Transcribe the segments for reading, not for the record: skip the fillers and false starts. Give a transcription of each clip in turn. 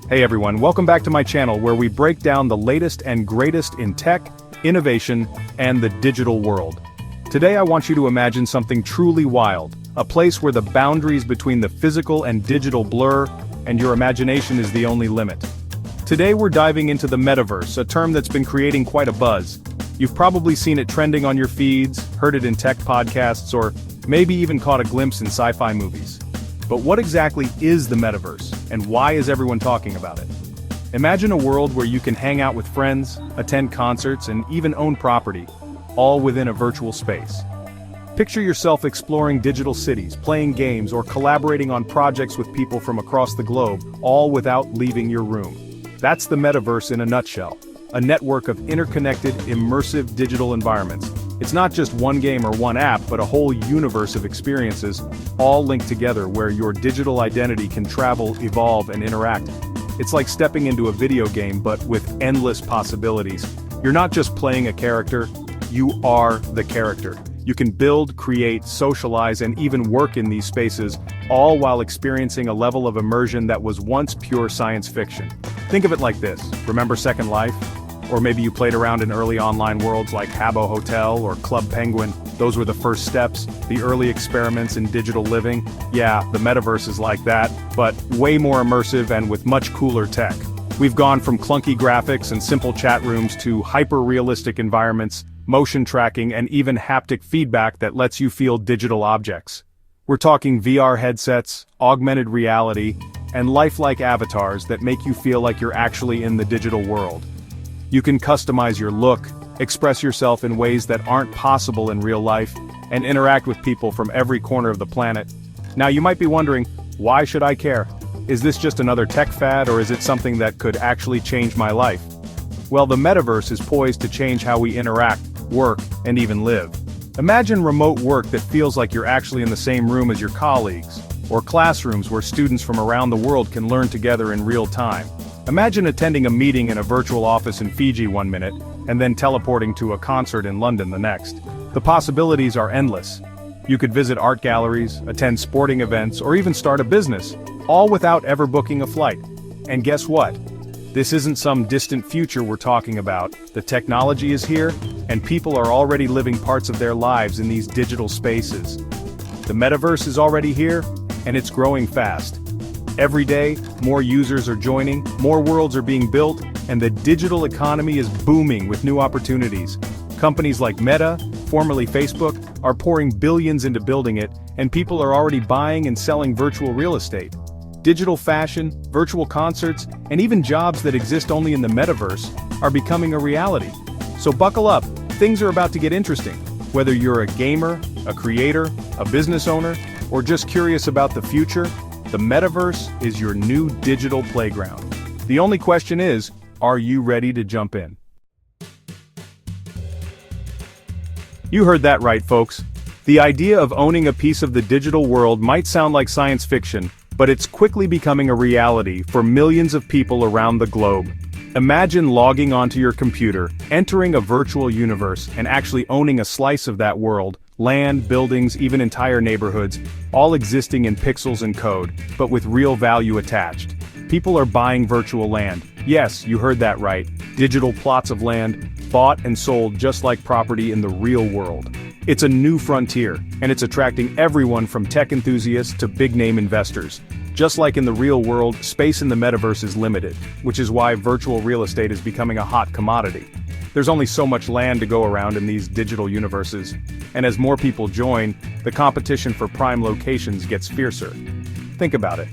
Hey everyone, welcome back to my channel where we break down the latest and greatest in tech, innovation, and the digital world. Today I want you to imagine something truly wild, a place where the boundaries between the physical and digital blur, and your imagination is the only limit. Today we're diving into the Metaverse, a term that's been creating quite a buzz. You've probably seen it trending on your feeds, heard it in tech podcasts, or maybe even caught a glimpse in sci-fi movies. But what exactly is the Metaverse, and why is everyone talking about it? Imagine a world where you can hang out with friends, attend concerts, and even own property, all within a virtual space. Picture yourself exploring digital cities, playing games, or collaborating on projects with people from across the globe, all without leaving your room. That's the Metaverse in a nutshell, a network of interconnected, immersive digital environments. It's not just one game or one app, but a whole universe of experiences, all linked together where your digital identity can travel, evolve, and interact. It's like stepping into a video game, but with endless possibilities. You're not just playing a character, you are the character. You can build, create, socialize, and even work in these spaces, all while experiencing a level of immersion that was once pure science fiction. Think of it like this: remember Second Life? Or maybe you played around in early online worlds like Habbo Hotel or Club Penguin. Those were the first steps, the early experiments in digital living. Yeah, the Metaverse is like that, but way more immersive and with much cooler tech. We've gone from clunky graphics and simple chat rooms to hyper-realistic environments, motion tracking, and even haptic feedback that lets you feel digital objects. We're talking VR headsets, augmented reality, and lifelike avatars that make you feel like you're actually in the digital world. You can customize your look, express yourself in ways that aren't possible in real life, and interact with people from every corner of the planet. Now you might be wondering, why should I care? Is this just another tech fad, or is it something that could actually change my life? Well, the Metaverse is poised to change how we interact, work, and even live. Imagine remote work that feels like you're actually in the same room as your colleagues, or classrooms where students from around the world can learn together in real time. Imagine attending a meeting in a virtual office in Fiji one minute, and then teleporting to a concert in London the next. The possibilities are endless. You could visit art galleries, attend sporting events, or even start a business, all without ever booking a flight. And guess what? This isn't some distant future we're talking about. The technology is here, and people are already living parts of their lives in these digital spaces. The Metaverse is already here, and it's growing fast. Every day, more users are joining, more worlds are being built, and the digital economy is booming with new opportunities. Companies like Meta, formerly Facebook, are pouring billions into building it, and people are already buying and selling virtual real estate. Digital fashion, virtual concerts, and even jobs that exist only in the Metaverse are becoming a reality. So buckle up, things are about to get interesting. Whether you're a gamer, a creator, a business owner, or just curious about the future, the Metaverse is your new digital playground. The only question is, are you ready to jump in? You heard that right, folks. The idea of owning a piece of the digital world might sound like science fiction, but it's quickly becoming a reality for millions of people around the globe. Imagine logging onto your computer, entering a virtual universe, and actually owning a slice of that world. Land, buildings, even entire neighborhoods, all existing in pixels and code, but with real value attached. People are buying virtual land. Yes, you heard that right. Digital plots of land, bought and sold just like property in the real world. It's a new frontier, and it's attracting everyone from tech enthusiasts to big-name investors. Just like in the real world, space in the Metaverse is limited, which is why virtual real estate is becoming a hot commodity. There's only so much land to go around in these digital universes, and as more people join, the competition for prime locations gets fiercer. Think about it.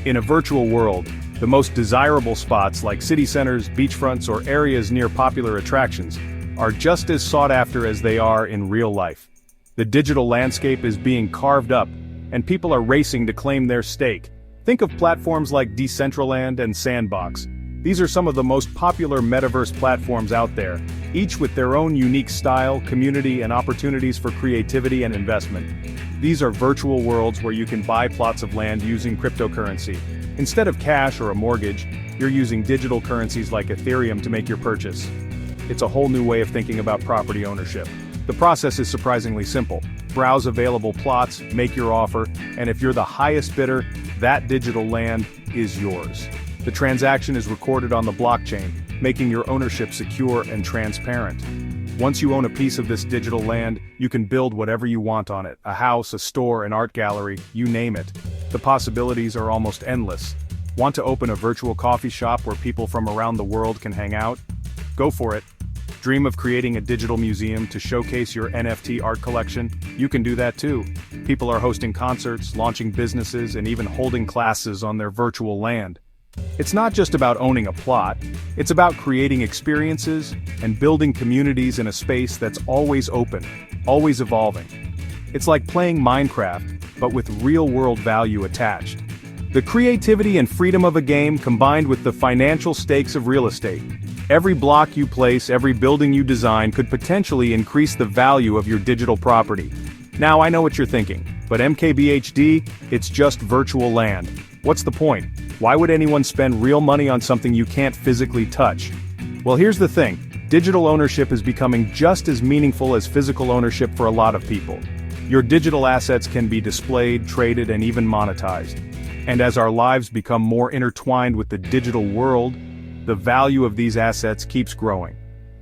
In a virtual world, the most desirable spots like city centers, beachfronts, or areas near popular attractions are just as sought after as they are in real life. The digital landscape is being carved up, and people are racing to claim their stake. Think of platforms like Decentraland and Sandbox. These are some of the most popular Metaverse platforms out there, each with their own unique style, community, and opportunities for creativity and investment. These are virtual worlds where you can buy plots of land using cryptocurrency. Instead of cash or a mortgage, you're using digital currencies like Ethereum to make your purchase. It's a whole new way of thinking about property ownership. The process is surprisingly simple. Browse available plots, make your offer, and if you're the highest bidder, that digital land is yours. The transaction is recorded on the blockchain, making your ownership secure and transparent. Once you own a piece of this digital land, you can build whatever you want on it: a house, a store, an art gallery, you name it. The possibilities are almost endless. Want to open a virtual coffee shop where people from around the world can hang out? Go for it. Dream of creating a digital museum to showcase your NFT art collection? You can do that too. People are hosting concerts, launching businesses, and even holding classes on their virtual land. It's not just about owning a plot, it's about creating experiences and building communities in a space that's always open, always evolving. It's like playing Minecraft, but with real-world value attached. The creativity and freedom of a game combined with the financial stakes of real estate. Every block you place, every building you design could potentially increase the value of your digital property. Now I know what you're thinking, but MKBHD, it's just virtual land. What's the point? Why would anyone spend real money on something you can't physically touch? Well, here's the thing. Digital ownership is becoming just as meaningful as physical ownership for a lot of people. Your digital assets can be displayed, traded, and even monetized. And as our lives become more intertwined with the digital world, the value of these assets keeps growing.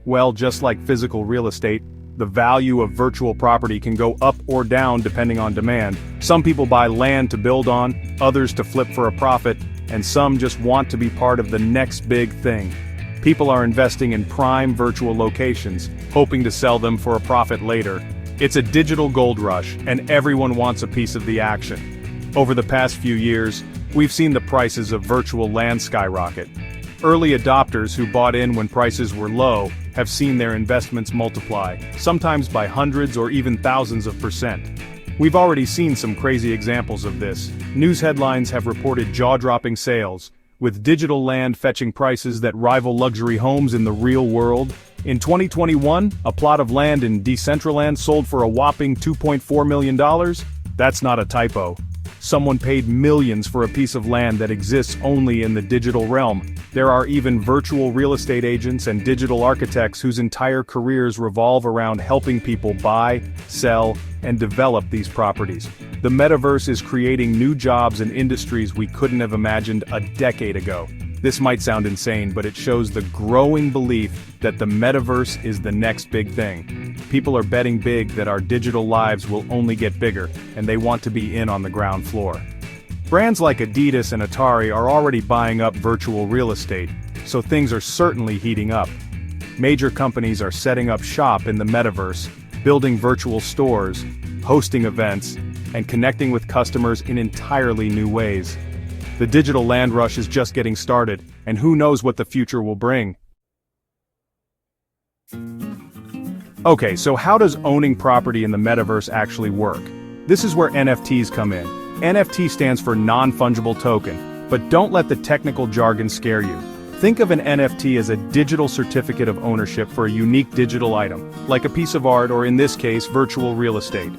Well, just like physical real estate, the value of virtual property can go up or down depending on demand. Some people buy land to build on, others to flip for a profit, and some just want to be part of the next big thing. People are investing in prime virtual locations, hoping to sell them for a profit later. It's a digital gold rush, and everyone wants a piece of the action. Over the past few years, we've seen the prices of virtual land skyrocket. Early adopters who bought in when prices were low have seen their investments multiply, sometimes by hundreds or even thousands of %. We've already seen some crazy examples of this. News headlines have reported jaw-dropping sales, with digital land fetching prices that rival luxury homes in the real world. In 2021, a plot of land in Decentraland sold for a whopping $2.4 million. That's not a typo. Someone paid millions for a piece of land that exists only in the digital realm. There are even virtual real estate agents and digital architects whose entire careers revolve around helping people buy, sell, and develop these properties. The metaverse is creating new jobs and industries we couldn't have imagined a decade ago. This might sound insane, but it shows the growing belief that the metaverse is the next big thing. People are betting big that our digital lives will only get bigger, and they want to be in on the ground floor. Brands like Adidas and Atari are already buying up virtual real estate, so things are certainly heating up. Major companies are setting up shop in the metaverse, building virtual stores, hosting events, and connecting with customers in entirely new ways. The digital land rush is just getting started, and who knows what the future will bring. Okay, so how does owning property in the metaverse actually work? This is where NFTs come in. NFT stands for non-fungible token, but don't let the technical jargon scare you. Think of an NFT as a digital certificate of ownership for a unique digital item, like a piece of art or in this case, virtual real estate.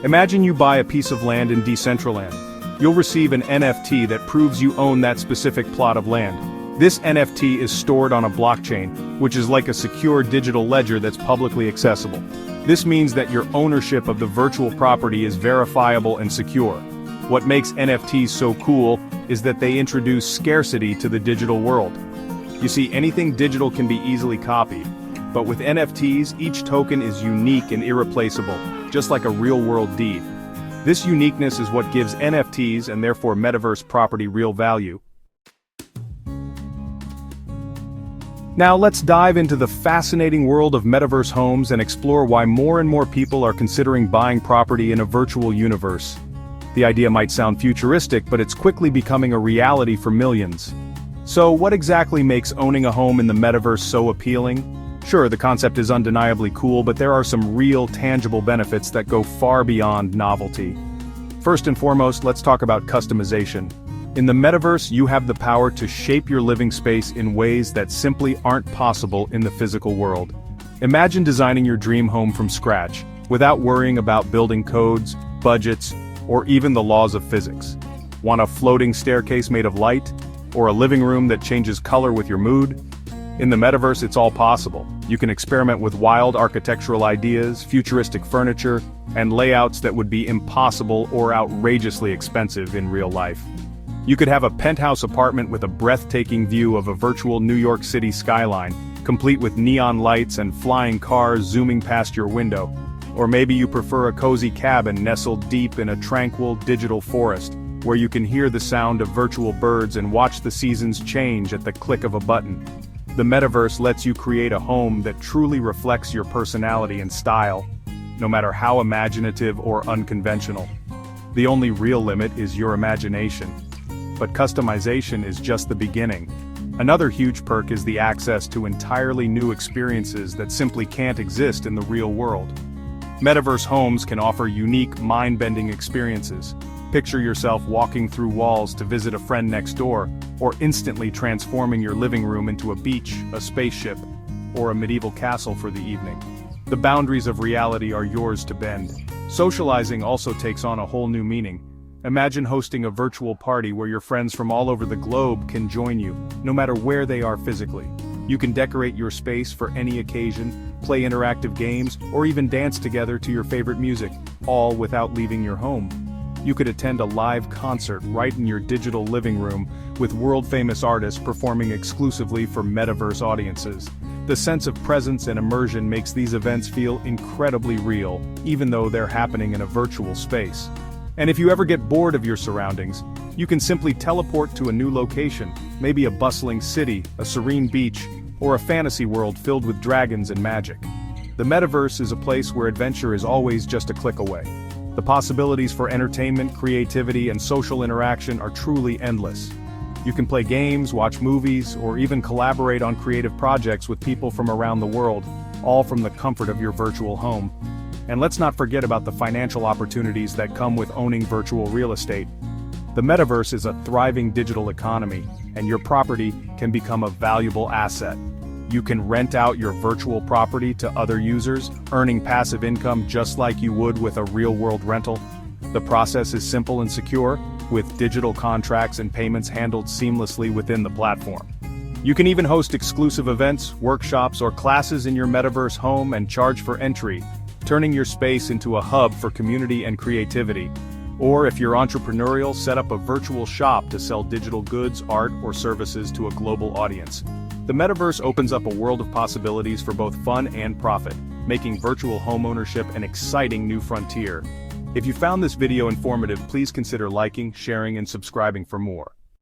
Imagine you buy a piece of land in Decentraland. You'll receive an NFT that proves you own that specific plot of land. This NFT is stored on a blockchain, which is like a secure digital ledger that's publicly accessible. This means that your ownership of the virtual property is verifiable and secure. What makes NFTs so cool is that they introduce scarcity to the digital world. You see, anything digital can be easily copied, but with NFTs, each token is unique and irreplaceable, just like a real-world deed. This uniqueness is what gives NFTs and therefore metaverse property real value. Now let's dive into the fascinating world of metaverse homes and explore why more and more people are considering buying property in a virtual universe. The idea might sound futuristic, but it's quickly becoming a reality for millions. So what exactly makes owning a home in the metaverse so appealing? Sure, the concept is undeniably cool, but there are some real, tangible benefits that go far beyond novelty. First and foremost, let's talk about customization. In the metaverse, you have the power to shape your living space in ways that simply aren't possible in the physical world. Imagine designing your dream home from scratch, without worrying about building codes, budgets, or even the laws of physics. Want a floating staircase made of light? Or a living room that changes color with your mood? In the metaverse, it's all possible. You can experiment with wild architectural ideas, futuristic furniture, and layouts that would be impossible or outrageously expensive in real life. You could have a penthouse apartment with a breathtaking view of a virtual New York City skyline, complete with neon lights and flying cars zooming past your window. Or maybe you prefer a cozy cabin nestled deep in a tranquil digital forest, where you can hear the sound of virtual birds and watch the seasons change at the click of a button. The Metaverse lets you create a home that truly reflects your personality and style, no matter how imaginative or unconventional. The only real limit is your imagination. But customization is just the beginning. Another huge perk is the access to entirely new experiences that simply can't exist in the real world. Metaverse homes can offer unique, mind-bending experiences. Picture yourself walking through walls to visit a friend next door, or instantly transforming your living room into a beach, a spaceship, or a medieval castle for the evening. The boundaries of reality are yours to bend. Socializing also takes on a whole new meaning. Imagine hosting a virtual party where your friends from all over the globe can join you, no matter where they are physically. You can decorate your space for any occasion, play interactive games, or even dance together to your favorite music, all without leaving your home. You could attend a live concert right in your digital living room, with world-famous artists performing exclusively for Metaverse audiences. The sense of presence and immersion makes these events feel incredibly real, even though they're happening in a virtual space. And if you ever get bored of your surroundings, you can simply teleport to a new location, maybe a bustling city, a serene beach, or a fantasy world filled with dragons and magic. The Metaverse is a place where adventure is always just a click away. The possibilities for entertainment, creativity, and social interaction are truly endless. You can play games, watch movies, or even collaborate on creative projects with people from around the world, all from the comfort of your virtual home. And let's not forget about the financial opportunities that come with owning virtual real estate. The Metaverse is a thriving digital economy, and your property can become a valuable asset. You can rent out your virtual property to other users, earning passive income just like you would with a real-world rental. The process is simple and secure, with digital contracts and payments handled seamlessly within the platform. You can even host exclusive events, workshops, or classes in your Metaverse home and charge for entry, turning your space into a hub for community and creativity. Or if you're entrepreneurial, set up a virtual shop to sell digital goods, art, or services to a global audience. The Metaverse opens up a world of possibilities for both fun and profit, making virtual homeownership an exciting new frontier. If you found this video informative, please consider liking, sharing, and subscribing for more.